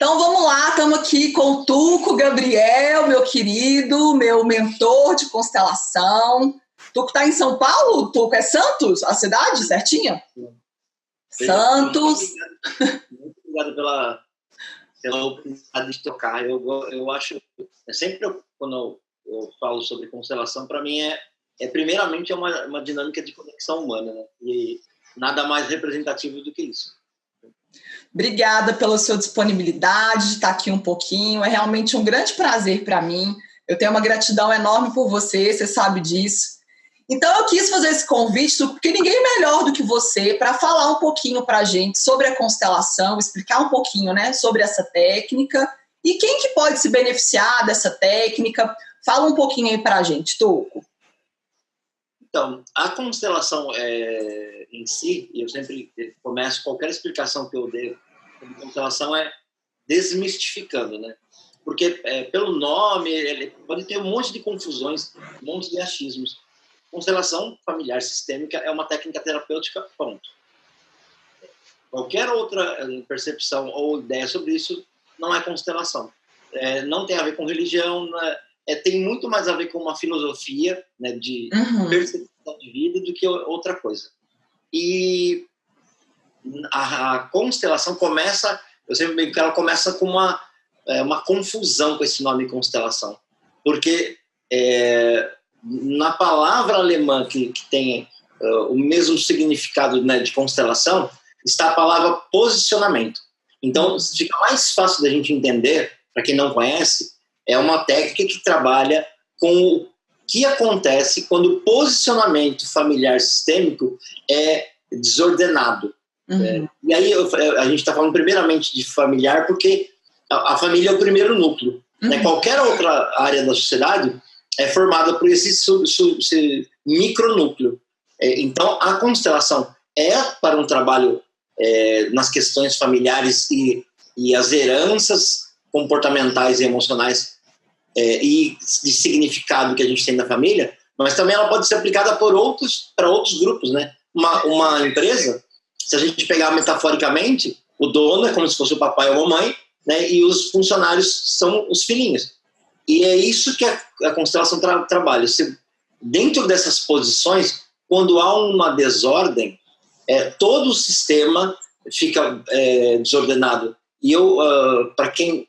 Então vamos lá, estamos aqui com o Tuco Gabriel, meu querido, meu mentor de constelação. Tuco está em São Paulo? Tuco é Santos, a cidade certinha? Santos. Muito obrigado pela oportunidade de tocar. Eu acho, sempre quando eu falo sobre constelação, para mim primeiramente uma dinâmica de conexão humana, né? E nada mais representativo do que isso. Obrigada pela sua disponibilidade de estar aqui um pouquinho. É realmente um grande prazer para mim. Eu tenho uma gratidão enorme por você sabe disso. Então, eu quis fazer esse convite, porque ninguém é melhor do que você para falar um pouquinho para a gente sobre a constelação, explicar um pouquinho, né, sobre essa técnica e quem que pode se beneficiar dessa técnica. Fala um pouquinho aí para a gente, Tuco. Então, a constelação em si, e eu sempre começo qualquer explicação que eu dê sobre constelação desmistificando, né? Porque pelo nome, ele pode ter um monte de confusões, um monte de achismos. Constelação familiar sistêmica é uma técnica terapêutica, ponto. Qualquer outra percepção ou ideia sobre isso não é constelação. Não tem a ver com religião, tem muito mais a ver com uma filosofia, né, de percepção de vida do que outra coisa. E a constelação começa, eu sempre brinco que ela começa com uma confusão com esse nome constelação. Porque na palavra alemã que tem o mesmo significado, né, de constelação, está a palavra posicionamento. Então, fica mais fácil da gente entender, para quem não conhece, é uma técnica que trabalha com o que acontece quando o posicionamento familiar sistêmico é desordenado. E aí a gente está falando primeiramente de familiar porque a família é o primeiro núcleo. Né? Qualquer outra área da sociedade é formada por esse micronúcleo. Então, a constelação para um trabalho nas questões familiares e as heranças comportamentais e emocionais e de significado que a gente tem na família, mas também ela pode ser aplicada para outros grupos, né? Uma empresa, se a gente pegar metaforicamente, o dono é como se fosse o papai ou a mamãe, né? E os funcionários são os filhinhos. E é isso que a constelação trabalha. Dentro dessas posições, quando há uma desordem, todo o sistema fica desordenado. E para quem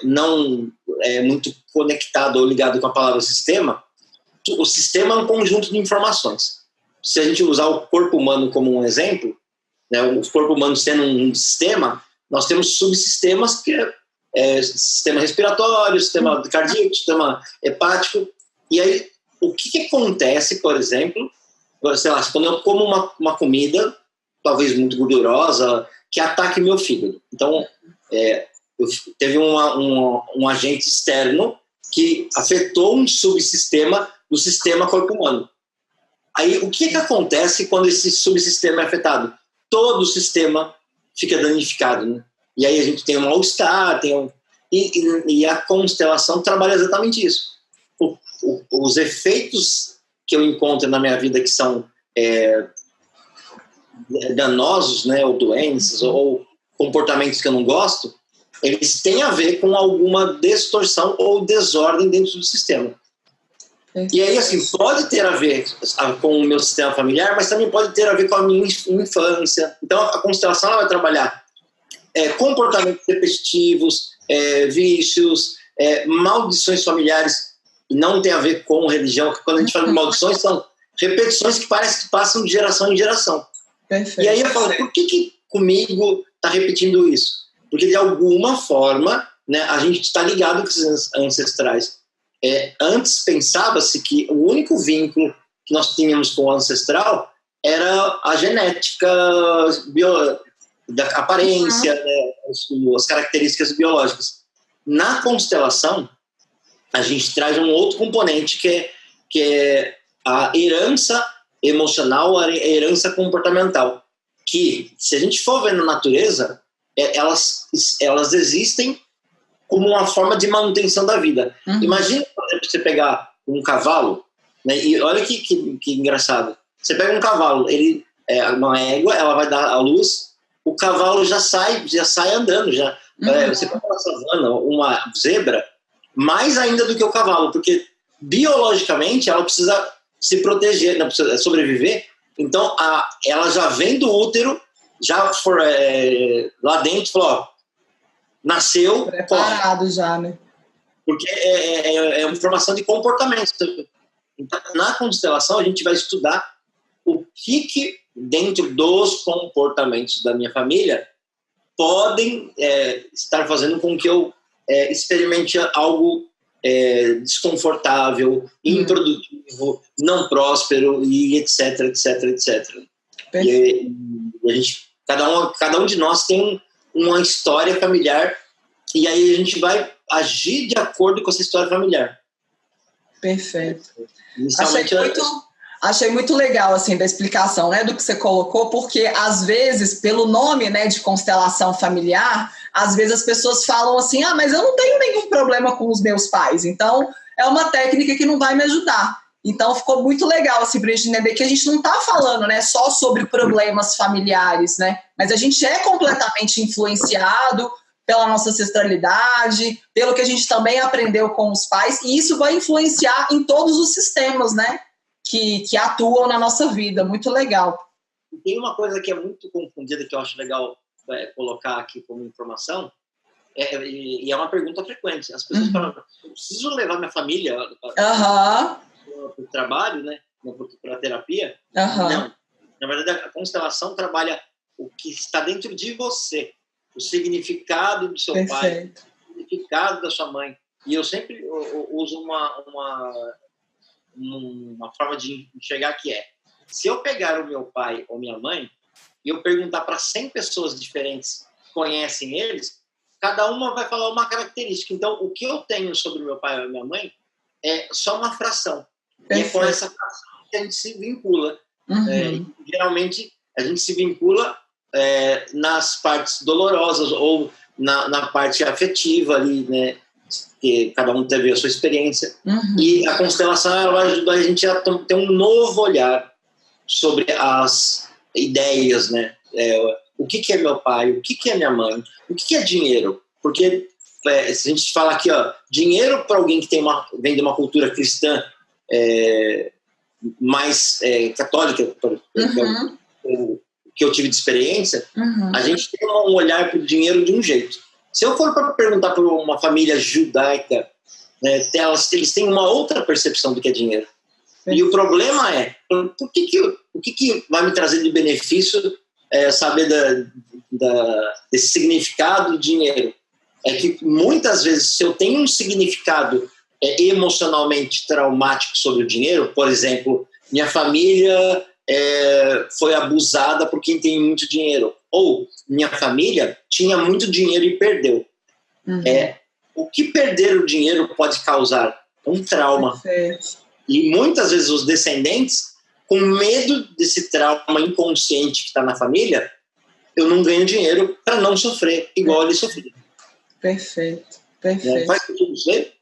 não é muito conectado ou ligado com a palavra sistema, o sistema é um conjunto de informações. Se a gente usar o corpo humano como um exemplo, né, o corpo humano sendo um sistema, nós temos subsistemas que sistema respiratório, sistema cardíaco, sistema hepático. E aí, o que acontece, por exemplo, sei lá, quando eu como uma comida, talvez muito gordurosa, que ataque meu fígado. Então, teve um agente externo que afetou um subsistema do sistema corpo humano. Aí, o que acontece quando esse subsistema é afetado? Todo o sistema fica danificado, né? E aí a gente tem um mal-estar, e a constelação trabalha exatamente isso. Os efeitos que eu encontro na minha vida que são danosos, né, ou doenças, ou comportamentos que eu não gosto, eles têm a ver com alguma distorção ou desordem dentro do sistema. E aí, assim, pode ter a ver com o meu sistema familiar, mas também pode ter a ver com a minha infância. Então, a constelação ela vai trabalhar comportamentos repetitivos, vícios, maldições familiares, e não tem a ver com religião, porque quando a gente fala de maldições, são repetições que parece que passam de geração em geração. Perfeito. E aí eu falo, por que comigo está repetindo isso? Porque de alguma forma, né, a gente está ligado com esses ancestrais. Antes pensava-se que o único vínculo que nós tínhamos com o ancestral era a genética, da aparência, né, as características biológicas. Na constelação, a gente traz um outro componente que é a herança emocional, a herança comportamental, que, se a gente for ver na natureza, elas existem como uma forma de manutenção da vida. Imagina, por exemplo, você pegar um cavalo, né, e olha que engraçado. Você pega um cavalo, uma égua, ela vai dar à luz o cavalo já sai andando. Você pega uma savana, uma zebra, mais ainda do que o cavalo, porque biologicamente ela precisa se proteger, ela precisa sobreviver. Então ela já vem do útero, já lá dentro, falou, ó, nasceu, preparado corre. Já, né? Porque é uma formação de comportamento. Então, na constelação, a gente vai estudar o que dentro dos comportamentos da minha família podem estar fazendo com que eu experimente algo desconfortável, improdutivo, não próspero, e etc, etc, etc. E a gente, cada um de nós tem uma história familiar, e aí a gente vai agir de acordo com essa história familiar. Perfeito. Achei muito legal, assim, da explicação, né, do que você colocou, porque, às vezes, pelo nome, né, de constelação familiar, às vezes as pessoas falam assim, mas eu não tenho nenhum problema com os meus pais, então é uma técnica que não vai me ajudar. Então, ficou muito legal, assim, pra gente entender que a gente não está falando, né, só sobre problemas familiares, né, mas a gente é completamente influenciado pela nossa ancestralidade, pelo que a gente também aprendeu com os pais, e isso vai influenciar em todos os sistemas, né, que atuam na nossa vida. Muito legal. Tem uma coisa que é muito confundida, que eu acho legal colocar aqui como informação, e é uma pergunta frequente. As pessoas falam, eu preciso levar minha família para o trabalho, né, para a terapia? Não. Na verdade, a constelação trabalha o que está dentro de você, o significado do seu pai, o significado da sua mãe. E eu sempre uso uma forma de enxergar que se eu pegar o meu pai ou minha mãe e eu perguntar para 100 pessoas diferentes que conhecem eles, cada uma vai falar uma característica. Então, o que eu tenho sobre o meu pai ou minha mãe é só uma fração. E é com essa fração que a gente se vincula. Geralmente, a gente se vincula nas partes dolorosas ou na parte afetiva ali, né? Que cada um teve a sua experiência. E a constelação ela vai ajudar a gente a ter um novo olhar sobre as ideias, né? O que é meu pai, o que é minha mãe, o que é dinheiro. Porque se a gente falar aqui, dinheiro para alguém que vem de uma cultura cristã mais católica, que eu tive de experiência, a gente tem um olhar para o dinheiro de um jeito. Se eu for para perguntar para uma família judaica, né, eles têm uma outra percepção do que é dinheiro. E o problema o que vai me trazer de benefício saber desse significado do dinheiro? É que muitas vezes, se eu tenho um significado emocionalmente traumático sobre o dinheiro, por exemplo, minha família foi abusada por quem tem muito dinheiro, ou minha família tinha muito dinheiro e perdeu. O que perder o dinheiro pode causar? Um trauma. E muitas vezes os descendentes, com medo desse trauma inconsciente que está na família, eu não ganho dinheiro para não sofrer igual ele sofreu. Perfeito. Faz sentido isso?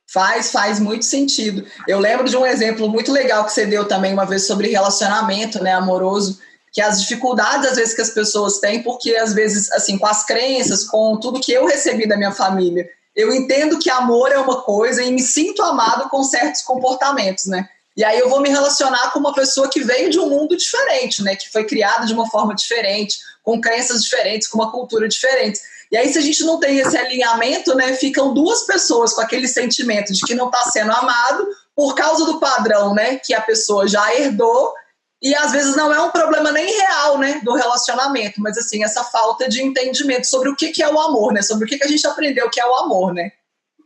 Faz muito sentido. Eu lembro de um exemplo muito legal que você deu também uma vez sobre relacionamento, né, amoroso, que as dificuldades às vezes que as pessoas têm, porque às vezes, assim, com as crenças, com tudo que eu recebi da minha família, eu entendo que amor é uma coisa e me sinto amado com certos comportamentos, né? E aí eu vou me relacionar com uma pessoa que veio de um mundo diferente, né? Que foi criada de uma forma diferente, com crenças diferentes, com uma cultura diferente. E aí, se a gente não tem esse alinhamento, né, ficam duas pessoas com aquele sentimento de que não está sendo amado por causa do padrão, né, que a pessoa já herdou, e às vezes não é um problema nem real, né, do relacionamento, mas assim, essa falta de entendimento sobre o que é o amor, né, sobre o que a gente aprendeu que é o amor, né.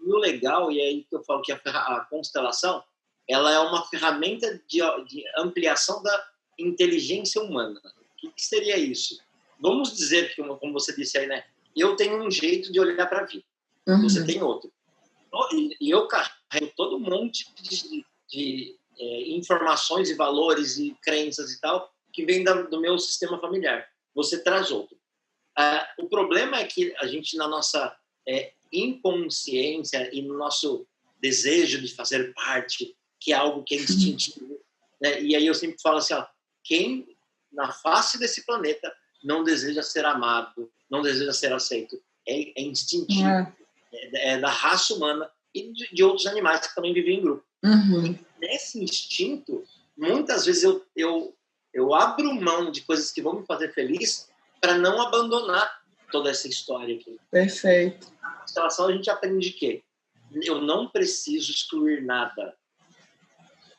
E o legal, e é aí que eu falo que a constelação, ela é uma ferramenta de ampliação da inteligência humana. O que seria isso? Vamos dizer que, como você disse aí, né, eu tenho um jeito de olhar para a vida, você tem outro. E eu carrego todo um monte de informações e valores e crenças e tal, que vem do meu sistema familiar. Você traz outro. O problema é que a gente, na nossa inconsciência e no nosso desejo de fazer parte, que é algo que é instintivo, né? E aí eu sempre falo assim, quem na face desse planeta não deseja ser amado, não deseja ser aceito. É instintivo. É da raça humana e de outros animais que também vivem em grupo. Uhum. Nesse instinto, muitas vezes eu abro mão de coisas que vão me fazer feliz para não abandonar toda essa história aqui. Perfeito. Na constelação a gente aprende que eu não preciso excluir nada.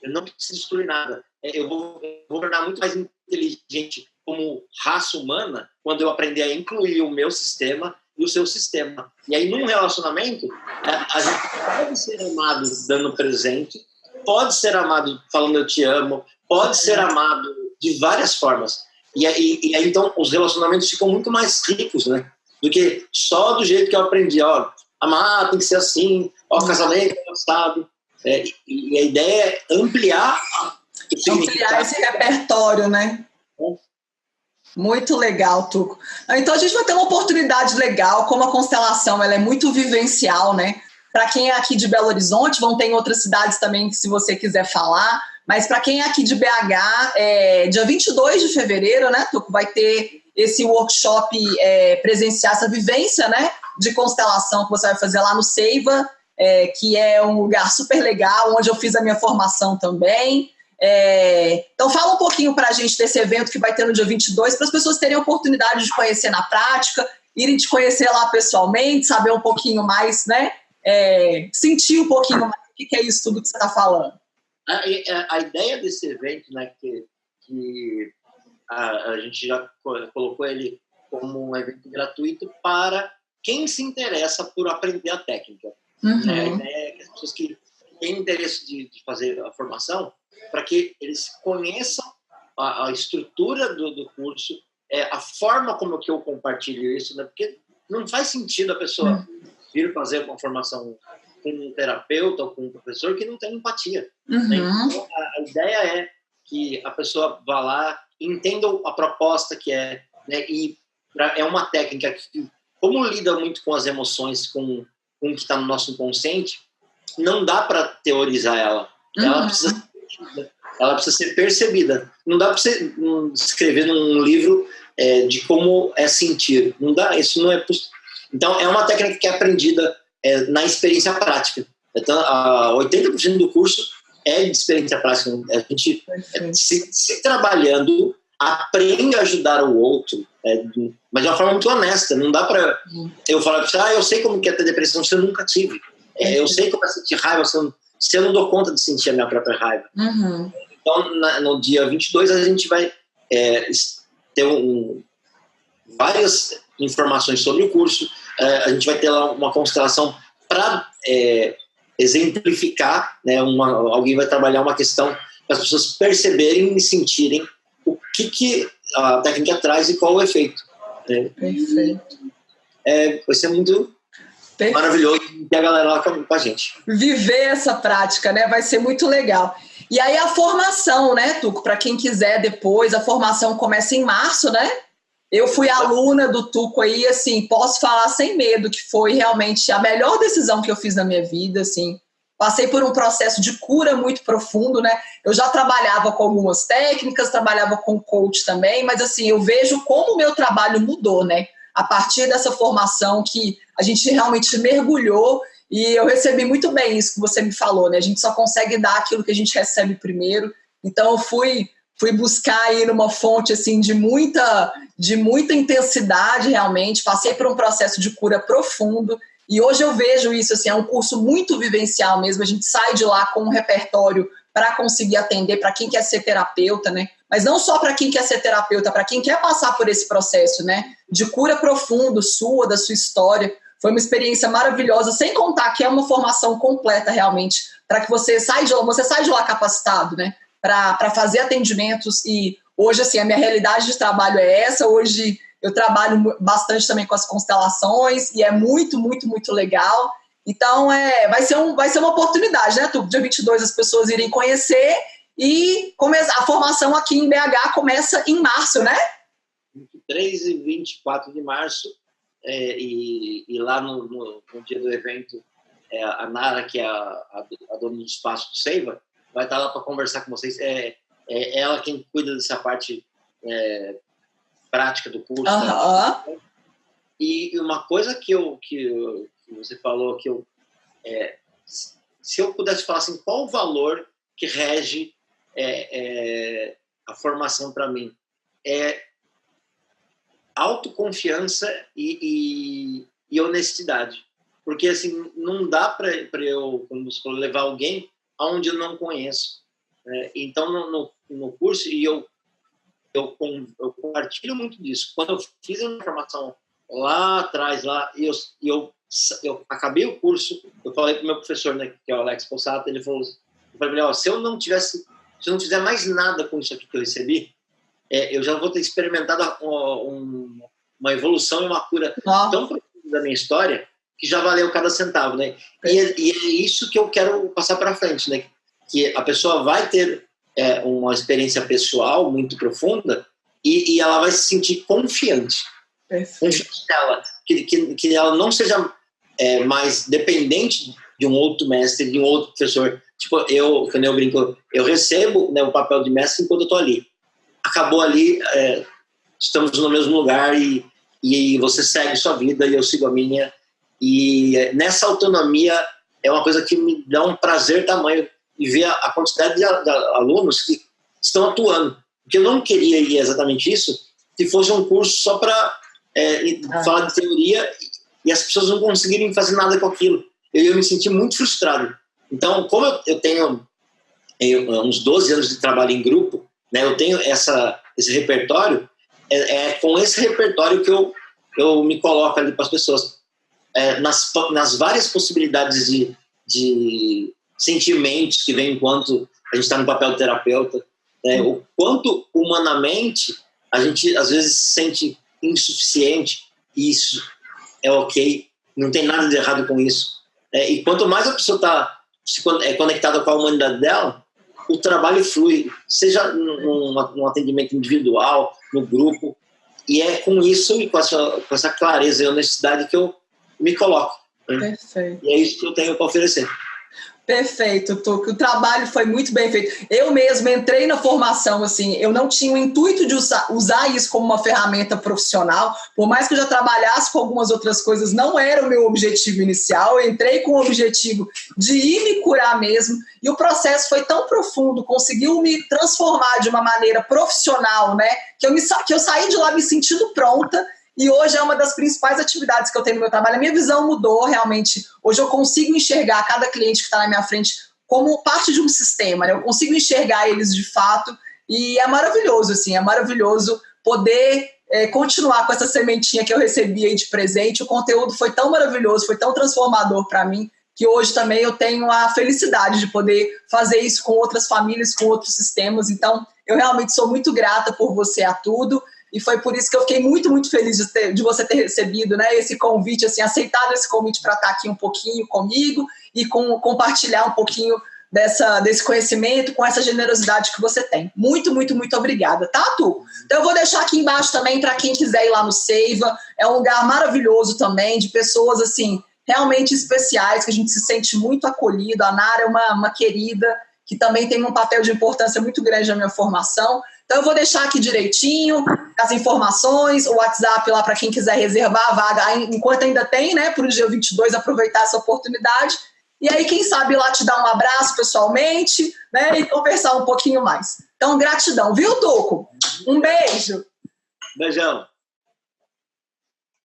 Eu não preciso excluir nada. Eu vou tornar muito mais inteligente como raça humana quando eu aprender a incluir o meu sistema e o seu sistema. E aí, num relacionamento, a gente pode ser amado dando presente, pode ser amado falando eu te amo, pode ser amado de várias formas. E aí, então, os relacionamentos ficam muito mais ricos, né? Do que só do jeito que eu aprendi. Ó, amar tem que ser assim, ó, casamento é assado. E a ideia é ampliar esse repertório, né? Muito legal, Tuco. Então a gente vai ter uma oportunidade legal, como a constelação ela é muito vivencial, né? Para quem é aqui de Belo Horizonte, vão ter em outras cidades também, se você quiser falar, mas para quem é aqui de BH, dia 22 de fevereiro, né, Tuco, vai ter esse workshop presencial, essa vivência, né, de constelação que você vai fazer lá no Seiva, que é um lugar super legal, onde eu fiz a minha formação também. Então fala um pouquinho para a gente desse evento que vai ter no dia 22, para as pessoas terem a oportunidade de conhecer na prática, irem te conhecer lá pessoalmente, saber um pouquinho mais, né? Sentir um pouquinho mais o que é isso tudo que você está falando. A ideia desse evento, né, que a gente já colocou ele como um evento gratuito para quem se interessa por aprender a técnica. Uhum. A ideia é que as pessoas que têm interesse de fazer a formação, para que eles conheçam a estrutura do curso, a forma como que eu compartilho isso, né? Porque não faz sentido a pessoa vir fazer uma formação com um terapeuta ou com um professor que não tem empatia. Uhum. Né? Então, a ideia é que a pessoa vá lá, entenda a proposta que é, né? E é uma técnica que, como lida muito com as emoções, com o que está no nosso inconsciente, não dá para teorizar ela. Ela precisa ser percebida. Não dá para você escrever num livro de como é sentir. Não dá, isso não é possível. Então, é uma técnica que é aprendida na experiência prática. Então, 80% do curso é de experiência prática. A gente, se trabalhando, aprende a ajudar o outro, mas de uma forma muito honesta. Não dá para eu falar para você, eu sei como que é ter depressão, se eu nunca tive. Eu sei como é sentir raiva, se eu não dou conta de sentir a minha própria raiva. Uhum. Então, no dia 22, a gente vai ter várias informações sobre o curso. A gente vai ter lá uma constelação para exemplificar, né, alguém vai trabalhar uma questão para as pessoas perceberem e sentirem o que a técnica traz e qual o efeito. Perfeito. Vai ser muito maravilhoso ter a galera lá com a gente. Viver essa prática, né? Vai ser muito legal. E aí a formação, né, Tuco? Para quem quiser depois, a formação começa em março, né? Eu fui aluna do Tuco aí, assim, posso falar sem medo que foi realmente a melhor decisão que eu fiz na minha vida, assim. Passei por um processo de cura muito profundo, né? Eu já trabalhava com algumas técnicas, trabalhava com coach também, mas assim, eu vejo como o meu trabalho mudou, né? A partir dessa formação que a gente realmente mergulhou, e eu recebi muito bem isso que você me falou, né? A gente só consegue dar aquilo que a gente recebe primeiro. Então eu fui buscar aí numa fonte assim de muita intensidade realmente, passei por um processo de cura profundo. E hoje eu vejo isso, assim, é um curso muito vivencial mesmo, a gente sai de lá com um repertório para conseguir atender para quem quer ser terapeuta, né? Mas não só para quem quer ser terapeuta, para quem quer passar por esse processo, né? De cura profundo sua, da sua história. Foi uma experiência maravilhosa, sem contar que é uma formação completa realmente, para que você saia de lá capacitado, né? Para fazer atendimentos. E hoje, assim, a minha realidade de trabalho é essa, hoje eu trabalho bastante também com as constelações e é muito, muito, muito legal. Então, vai ser uma oportunidade, né, Tuco? Dia 22 as pessoas irem conhecer e a formação aqui em BH começa em março, né? 23 e 24 de março. E lá no dia do evento, a Nara, que é a dona do espaço do Seiva, vai estar lá para conversar com vocês. É ela quem cuida dessa parte prática do curso. E uma coisa que você falou, se eu pudesse falar assim, qual o valor que rege a formação para mim? É autoconfiança e honestidade. Porque assim, não dá para eu, como você falou, levar alguém aonde eu não conheço. Então, no curso, e eu compartilho muito disso. Quando eu fiz a formação lá atrás, e eu acabei o curso, eu falei para o meu professor, né, que é o Alex Possato, ele falou, se eu não fizer mais nada com isso aqui que eu recebi, eu já vou ter experimentado uma evolução e uma cura tão profunda da minha história que já valeu cada centavo, né? E é isso que eu quero passar para frente, né? Que a pessoa vai ter uma experiência pessoal muito profunda e ela vai se sentir confiante. Confiante dela, que ela não seja mais dependente de um outro mestre, de um outro professor. Tipo, quando eu brinco, eu recebo, né, o papel de mestre enquanto eu estou ali. Acabou ali, estamos no mesmo lugar e você segue sua vida e eu sigo a minha. E nessa autonomia é uma coisa que me dá um prazer tamanho e ver a quantidade de alunos que estão atuando. Porque eu não queria ir exatamente isso se fosse um curso só para falar de teoria e as pessoas não conseguirem fazer nada com aquilo. Eu ia me sentir muito frustrado. Então, como eu tenho uns 12 anos de trabalho em grupo, né, eu tenho esse repertório, com esse repertório que eu me coloco ali para as pessoas. Nas várias possibilidades de sentimentos que vem enquanto a gente está no papel de terapeuta, o quanto humanamente a gente às vezes se sente insuficiente, e isso é ok, não tem nada de errado com isso. E quanto mais a pessoa está conectada com a humanidade dela, o trabalho flui, seja num atendimento individual, no grupo, e é com isso e com essa clareza e honestidade que eu me coloco. Perfeito. E é isso que eu tenho para oferecer. Perfeito, Tuco. O trabalho foi muito bem feito. Eu mesmo entrei na formação, assim, eu não tinha o intuito de usar isso como uma ferramenta profissional, por mais que eu já trabalhasse com algumas outras coisas, não era o meu objetivo inicial. Eu entrei com o objetivo de ir me curar mesmo, e o processo foi tão profundo, conseguiu me transformar de uma maneira profissional, né, que eu saí de lá me sentindo pronta. E hoje é uma das principais atividades que eu tenho no meu trabalho. A minha visão mudou realmente. Hoje eu consigo enxergar cada cliente que está na minha frente como parte de um sistema, né? Eu consigo enxergar eles de fato e é maravilhoso, assim, é maravilhoso poder continuar com essa sementinha que eu recebi aí de presente. O conteúdo foi tão maravilhoso, foi tão transformador para mim, que hoje também eu tenho a felicidade de poder fazer isso com outras famílias, com outros sistemas. Então, eu realmente sou muito grata por você a tudo. E foi por isso que eu fiquei muito, muito feliz de você ter recebido, né, esse convite, assim, aceitado esse convite para estar aqui um pouquinho comigo e compartilhar um pouquinho desse conhecimento com essa generosidade que você tem. Muito, muito, muito obrigada, tá, Tu? Então eu vou deixar aqui embaixo também para quem quiser ir lá no Seiva. É um lugar maravilhoso também, de pessoas, assim, realmente especiais, que a gente se sente muito acolhido. A Nara é uma querida, que também tem um papel de importância muito grande na minha formação. Então eu vou deixar aqui direitinho as informações, o WhatsApp lá para quem quiser reservar a vaga, enquanto ainda tem, né, para o dia 22, aproveitar essa oportunidade. E aí, quem sabe lá te dar um abraço pessoalmente, né, e conversar um pouquinho mais. Então, gratidão, viu, Tuco? Um beijo. Beijão.